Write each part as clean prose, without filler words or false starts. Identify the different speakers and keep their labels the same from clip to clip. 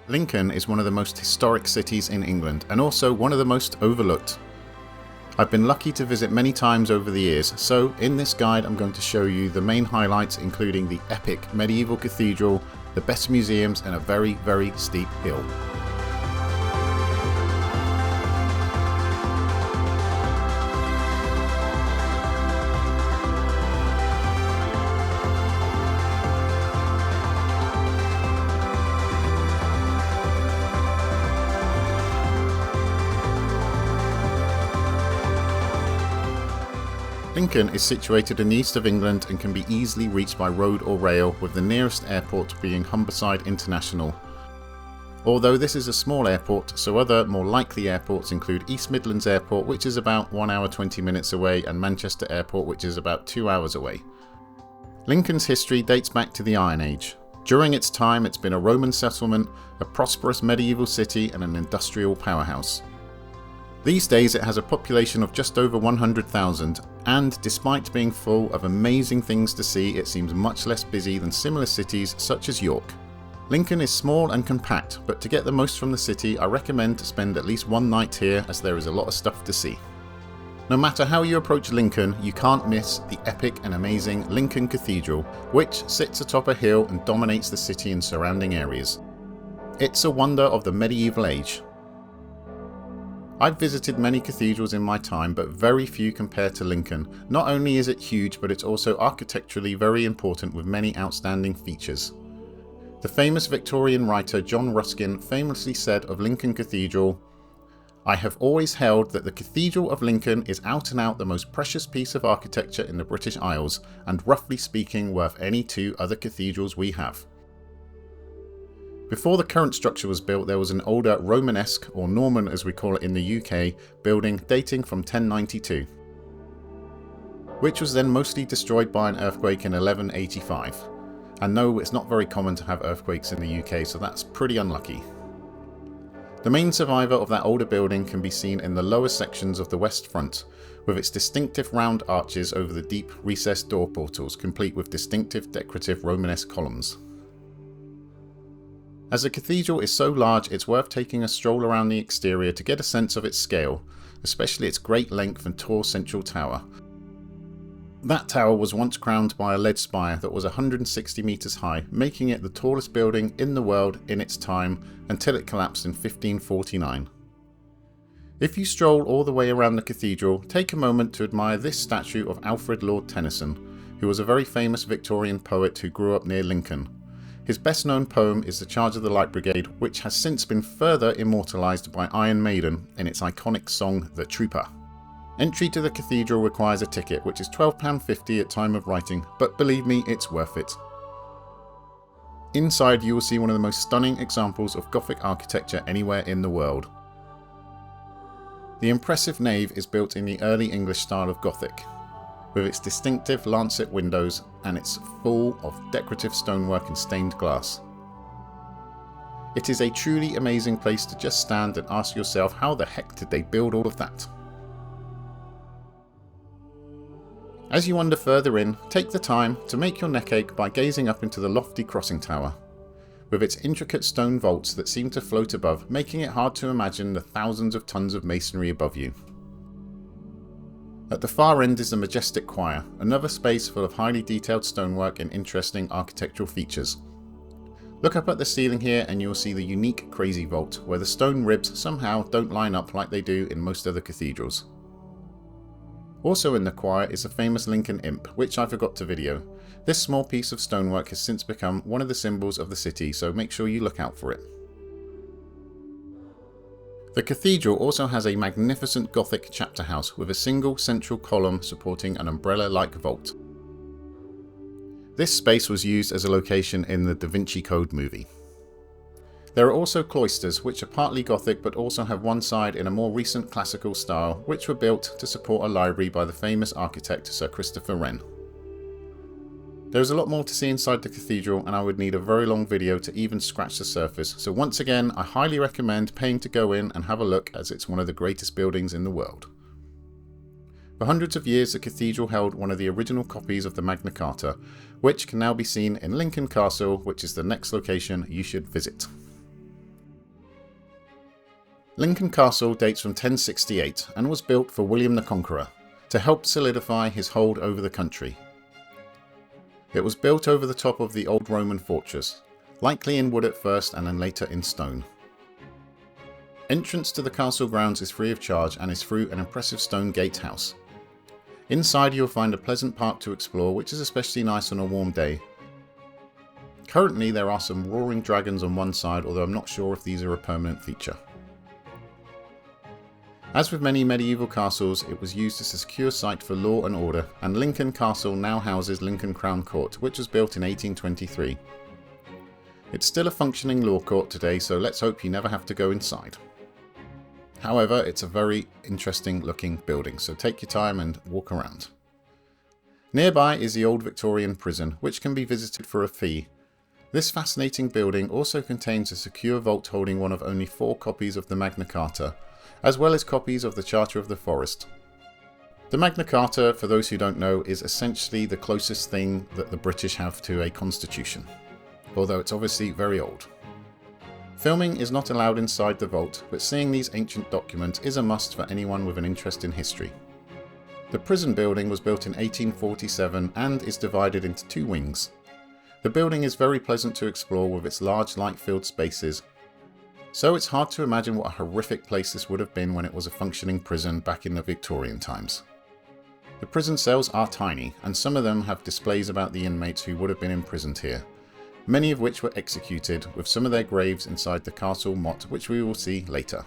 Speaker 1: Lincoln is one of the most historic cities in England and also one of the most overlooked. I've been lucky to visit many times over the years, so in this guide I'm going to show you the main highlights, including the epic medieval cathedral, the best museums and a very steep hill. Lincoln is situated in the east of England and can be easily reached by road or rail, with the nearest airport being Humberside International. Although this is a small airport, so other more likely airports include East Midlands Airport, which is about 1 hour 20 minutes away, and Manchester Airport, which is about 2 hours away. Lincoln's history dates back to the Iron Age. During its time it's been a Roman settlement, a prosperous medieval city and an industrial powerhouse. These days it has a population of just over 100,000, and despite being full of amazing things to see, it seems much less busy than similar cities such as York. Lincoln is small and compact, but to get the most from the city I recommend to spend at least one night here, as there is a lot of stuff to see. No matter how you approach Lincoln, you can't miss the epic and amazing Lincoln Cathedral, which sits atop a hill and dominates the city and surrounding areas. It's a wonder of the medieval age. I've visited many cathedrals in my time, but very few compare to Lincoln. Not only is it huge, but it's also architecturally very important with many outstanding features. The famous Victorian writer John Ruskin famously said of Lincoln Cathedral, "I have always held that the Cathedral of Lincoln is out and out the most precious piece of architecture in the British Isles, and roughly speaking worth any two other cathedrals we have." Before the current structure was built, there was an older Romanesque, or Norman as we call it in the UK, building dating from 1092, which was then mostly destroyed by an earthquake in 1185. And no, it's not very common to have earthquakes in the UK, so that's pretty unlucky. The main survivor of that older building can be seen in the lower sections of the west front, with its distinctive round arches over the deep recessed door portals, complete with distinctive decorative Romanesque columns. As the cathedral is so large, it's worth taking a stroll around the exterior to get a sense of its scale, especially its great length and tall central tower. That tower was once crowned by a lead spire that was 160 metres high, making it the tallest building in the world in its time until it collapsed in 1549. If you stroll all the way around the cathedral, take a moment to admire this statue of Alfred Lord Tennyson, who was a very famous Victorian poet who grew up near Lincoln. His best known poem is The Charge of the Light Brigade, which has since been further immortalised by Iron Maiden in its iconic song The Trooper. Entry to the cathedral requires a ticket, which is £12.50 at time of writing, but believe me, it's worth it. Inside you will see one of the most stunning examples of Gothic architecture anywhere in the world. The impressive nave is built in the early English style of Gothic, with its distinctive lancet windows and it's full of decorative stonework and stained glass. It is a truly amazing place to just stand and ask yourself, how the heck did they build all of that? As you wander further in, take the time to make your neck ache by gazing up into the lofty crossing tower, with its intricate stone vaults that seem to float above, making it hard to imagine the thousands of tons of masonry above you. At the far end is the majestic choir, another space full of highly detailed stonework and interesting architectural features. Look up at the ceiling here and you will see the unique crazy vault, where the stone ribs somehow don't line up like they do in most other cathedrals. Also in the choir is the famous Lincoln imp, which I forgot to video. This small piece of stonework has since become one of the symbols of the city, so make sure you look out for it. The cathedral also has a magnificent Gothic chapter house with a single central column supporting an umbrella-like vault. This space was used as a location in the Da Vinci Code movie. There are also cloisters, which are partly Gothic but also have one side in a more recent classical style, which were built to support a library by the famous architect Sir Christopher Wren. There is a lot more to see inside the cathedral, and I would need a very long video to even scratch the surface, so once again I highly recommend paying to go in and have a look, as it's one of the greatest buildings in the world. For hundreds of years the cathedral held one of the original copies of the Magna Carta, which can now be seen in Lincoln Castle, which is the next location you should visit. Lincoln Castle dates from 1068 and was built for William the Conqueror to help solidify his hold over the country. It was built over the top of the old Roman fortress, likely in wood at first and then later in stone. Entrance to the castle grounds is free of charge and is through an impressive stone gatehouse. Inside you'll find a pleasant park to explore, which is especially nice on a warm day. Currently there are some roaring dragons on one side, although I'm not sure if these are a permanent feature. As with many medieval castles, it was used as a secure site for law and order, and Lincoln Castle now houses Lincoln Crown Court, which was built in 1823. It's still a functioning law court today, so let's hope you never have to go inside. However, it's a very interesting looking building, so take your time and walk around. Nearby is the old Victorian prison, which can be visited for a fee. This fascinating building also contains a secure vault holding one of only 4 copies of the Magna Carta, as well as copies of the Charter of the Forest. The Magna Carta, for those who don't know, is essentially the closest thing that the British have to a constitution, although it's obviously very old. Filming is not allowed inside the vault, but seeing these ancient documents is a must for anyone with an interest in history. The prison building was built in 1847 and is divided into 2 wings. The building is very pleasant to explore with its large light-filled spaces, so it's hard to imagine what a horrific place this would have been when it was a functioning prison back in the Victorian times. The prison cells are tiny, and some of them have displays about the inmates who would have been imprisoned here, many of which were executed, with some of their graves inside the castle motte, which we will see later.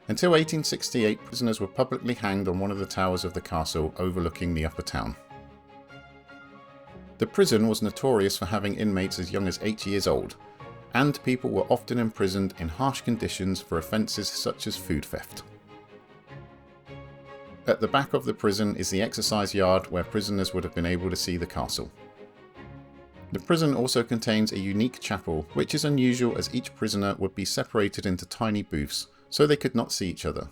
Speaker 1: Until 1868, prisoners were publicly hanged on one of the towers of the castle overlooking the upper town. The prison was notorious for having inmates as young as 8 years old, and people were often imprisoned in harsh conditions for offences such as food theft. At the back of the prison is the exercise yard where prisoners would have been able to see the castle. The prison also contains a unique chapel, which is unusual as each prisoner would be separated into tiny booths so they could not see each other.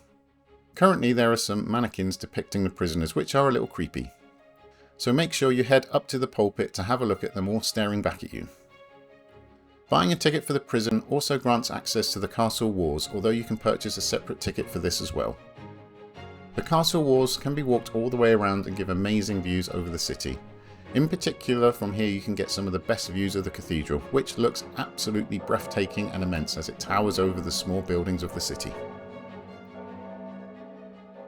Speaker 1: Currently there are some mannequins depicting the prisoners, which are a little creepy. So make sure you head up to the pulpit to have a look at them all staring back at you. Buying a ticket for the prison also grants access to the castle walls, although you can purchase a separate ticket for this as well. The castle walls can be walked all the way around and give amazing views over the city. In particular, from here you can get some of the best views of the cathedral, which looks absolutely breathtaking and immense as it towers over the small buildings of the city.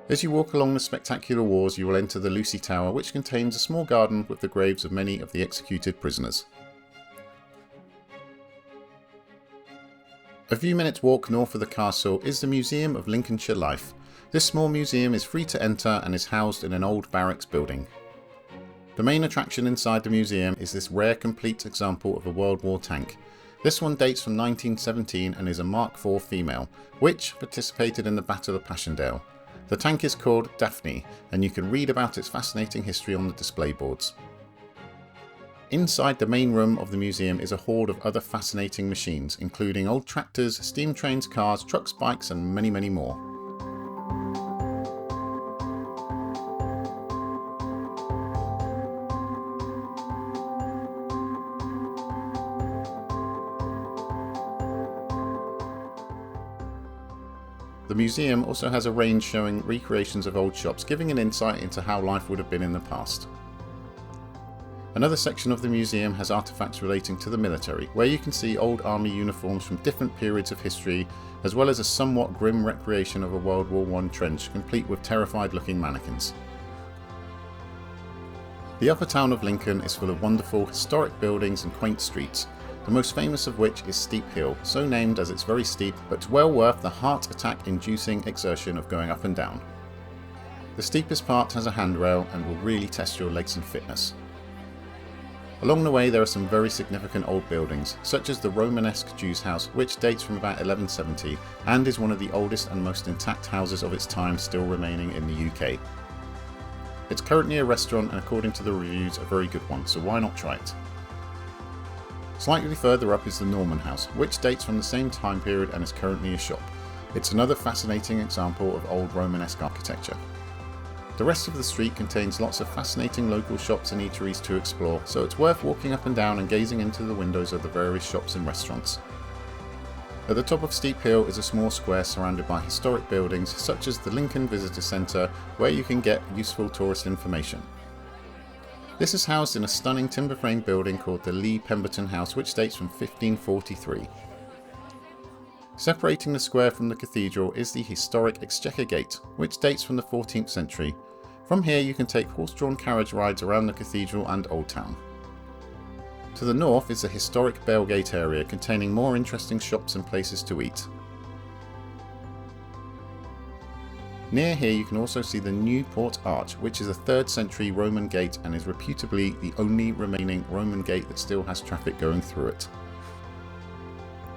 Speaker 1: As you walk along the spectacular walls, you will enter the Lucy Tower, which contains a small garden with the graves of many of the executed prisoners. A few minutes walk north of the castle is the Museum of Lincolnshire Life. This small museum is free to enter and is housed in an old barracks building. The main attraction inside the museum is this rare complete example of a World War tank. This one dates from 1917 and is a Mark IV female, which participated in the Battle of Passchendaele. The tank is called Daphne, and you can read about its fascinating history on the display boards. Inside the main room of the museum is a horde of other fascinating machines, including old tractors, steam trains, cars, trucks, bikes, and many, many more. The museum also has a range showing recreations of old shops, giving an insight into how life would have been in the past. Another section of the museum has artifacts relating to the military, where you can see old army uniforms from different periods of history, as well as a somewhat grim recreation of a World War I trench, complete with terrified looking mannequins. The upper town of Lincoln is full of wonderful historic buildings and quaint streets, the most famous of which is Steep Hill, so named as it's very steep, but well worth the heart attack inducing exertion of going up and down. The steepest part has a handrail and will really test your legs and fitness. Along the way there are some very significant old buildings, such as the Romanesque Jews House, which dates from about 1170 and is one of the oldest and most intact houses of its time still remaining in the UK. It's currently a restaurant and according to the reviews a very good one, so why not try it? Slightly further up is the Norman House, which dates from the same time period and is currently a shop. It's another fascinating example of old Romanesque architecture. The rest of the street contains lots of fascinating local shops and eateries to explore, so it's worth walking up and down and gazing into the windows of the various shops and restaurants. At the top of Steep Hill is a small square surrounded by historic buildings such as the Lincoln Visitor Centre, where you can get useful tourist information. This is housed in a stunning timber frame building called the Lee Pemberton House, which dates from 1543. Separating the square from the cathedral is the historic Exchequer Gate, which dates from the 14th century. From here you can take horse-drawn carriage rides around the cathedral and Old Town. To the north is the historic Bailgate area, containing more interesting shops and places to eat. Near here you can also see the Newport Arch, which is a 3rd century Roman gate and is reputably the only remaining Roman gate that still has traffic going through it.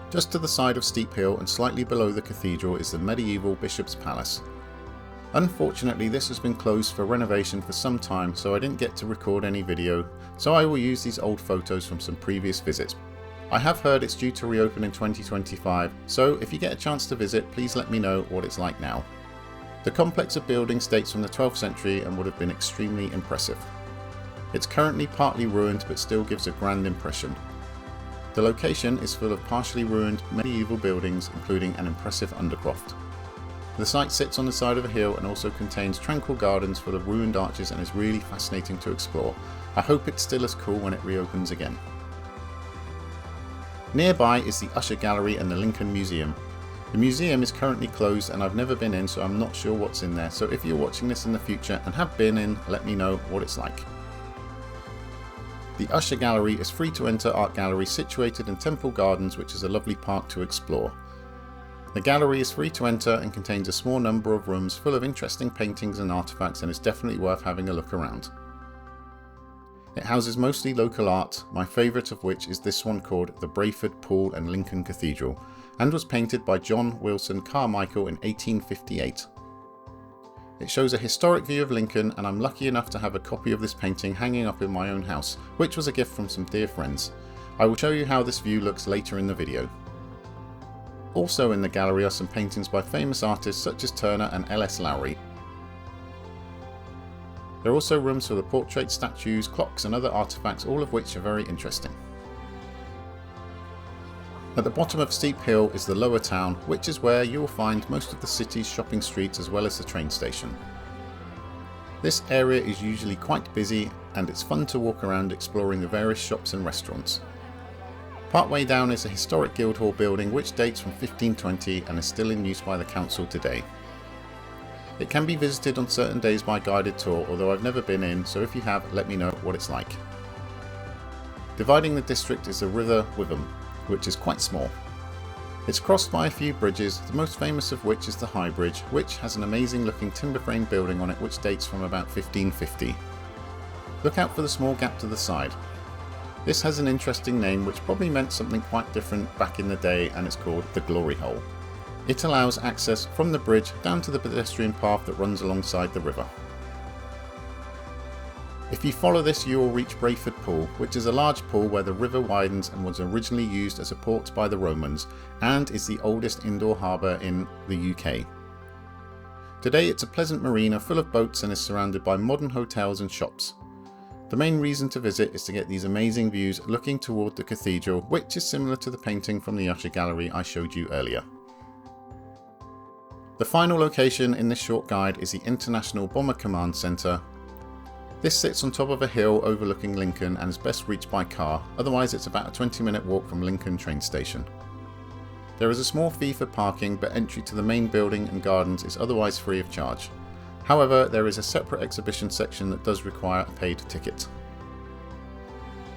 Speaker 1: Just to the side of Steep Hill and slightly below the cathedral is the medieval Bishop's Palace. Unfortunately, this has been closed for renovation for some time, so I didn't get to record any video, so I will use these old photos from some previous visits. I have heard it's due to reopen in 2025, so if you get a chance to visit, please let me know what it's like now. The complex of buildings dates from the 12th century and would have been extremely impressive. It's currently partly ruined but still gives a grand impression. The location is full of partially ruined medieval buildings, including an impressive undercroft. The site sits on the side of a hill and also contains tranquil gardens full of ruined arches and is really fascinating to explore. I hope it's still as cool when it reopens again. Nearby is the Usher Gallery and the Lincoln Museum. The museum is currently closed and I've never been in, so I'm not sure what's in there, so if you're watching this in the future and have been in, let me know what it's like. The Usher Gallery is free to enter art gallery situated in Temple Gardens, which is a lovely park to explore. The gallery is free to enter and contains a small number of rooms full of interesting paintings and artifacts and is definitely worth having a look around. It houses mostly local art, my favourite of which is this one called the Brayford Pool and Lincoln Cathedral, and was painted by John Wilson Carmichael in 1858. It shows a historic view of Lincoln, and I'm lucky enough to have a copy of this painting hanging up in my own house, which was a gift from some dear friends. I will show you how this view looks later in the video. Also in the gallery are some paintings by famous artists such as Turner and L.S. Lowry. There are also rooms for the portraits, statues, clocks and other artifacts, all of which are very interesting. At the bottom of Steep Hill is the Lower Town, which is where you will find most of the city's shopping streets as well as the train station. This area is usually quite busy and it's fun to walk around exploring the various shops and restaurants. Partway down is a historic Guildhall building which dates from 1520 and is still in use by the council today. It can be visited on certain days by guided tour, although I've never been in, so if you have, let me know what it's like. Dividing the district is the River Witham, which is quite small. It's crossed by a few bridges, the most famous of which is the High Bridge, which has an amazing looking timber frame building on it which dates from about 1550. Look out for the small gap to the side. This has an interesting name which probably meant something quite different back in the day, and it's called the Glory Hole. It allows access from the bridge down to the pedestrian path that runs alongside the river. If you follow this you will reach Brayford Pool, which is a large pool where the river widens and was originally used as a port by the Romans and is the oldest indoor harbour in the UK. Today it's a pleasant marina full of boats and is surrounded by modern hotels and shops. The main reason to visit is to get these amazing views looking toward the cathedral, which is similar to the painting from the Usher Gallery I showed you earlier. The final location in this short guide is the International Bomber Command Centre. This sits on top of a hill overlooking Lincoln and is best reached by car, otherwise it's about a 20-minute walk from Lincoln train station. There is a small fee for parking, but entry to the main building and gardens is otherwise free of charge. However, there is a separate exhibition section that does require a paid ticket.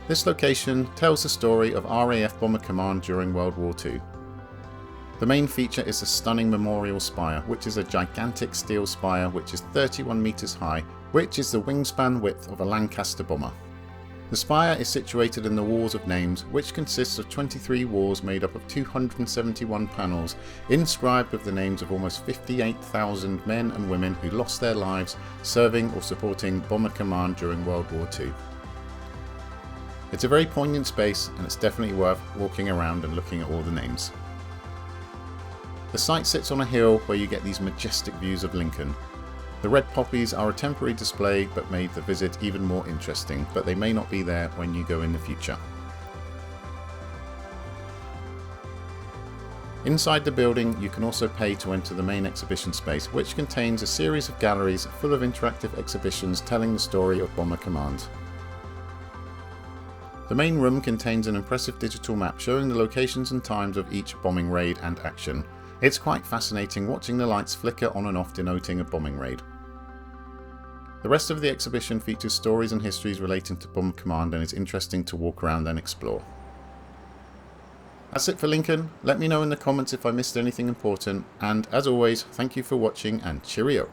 Speaker 1: This location tells the story of RAF Bomber Command during World War II. The main feature is the stunning memorial spire, which is a gigantic steel spire which is 31 metres high, which is the wingspan width of a Lancaster bomber. The spire is situated in the Walls of Names, which consists of 23 walls made up of 271 panels, inscribed with the names of almost 58,000 men and women who lost their lives serving or supporting Bomber Command during World War II. It's a very poignant space and it's definitely worth walking around and looking at all the names. The site sits on a hill where you get these majestic views of Lincoln. The red poppies are a temporary display but made the visit even more interesting, but they may not be there when you go in the future. Inside the building, you can also pay to enter the main exhibition space, which contains a series of galleries full of interactive exhibitions telling the story of Bomber Command. The main room contains an impressive digital map showing the locations and times of each bombing raid and action. It's quite fascinating watching the lights flicker on and off, denoting a bombing raid. The rest of the exhibition features stories and histories relating to Bomber Command and is interesting to walk around and explore. That's it for Lincoln. Let me know in the comments if I missed anything important, and as always, thank you for watching and cheerio.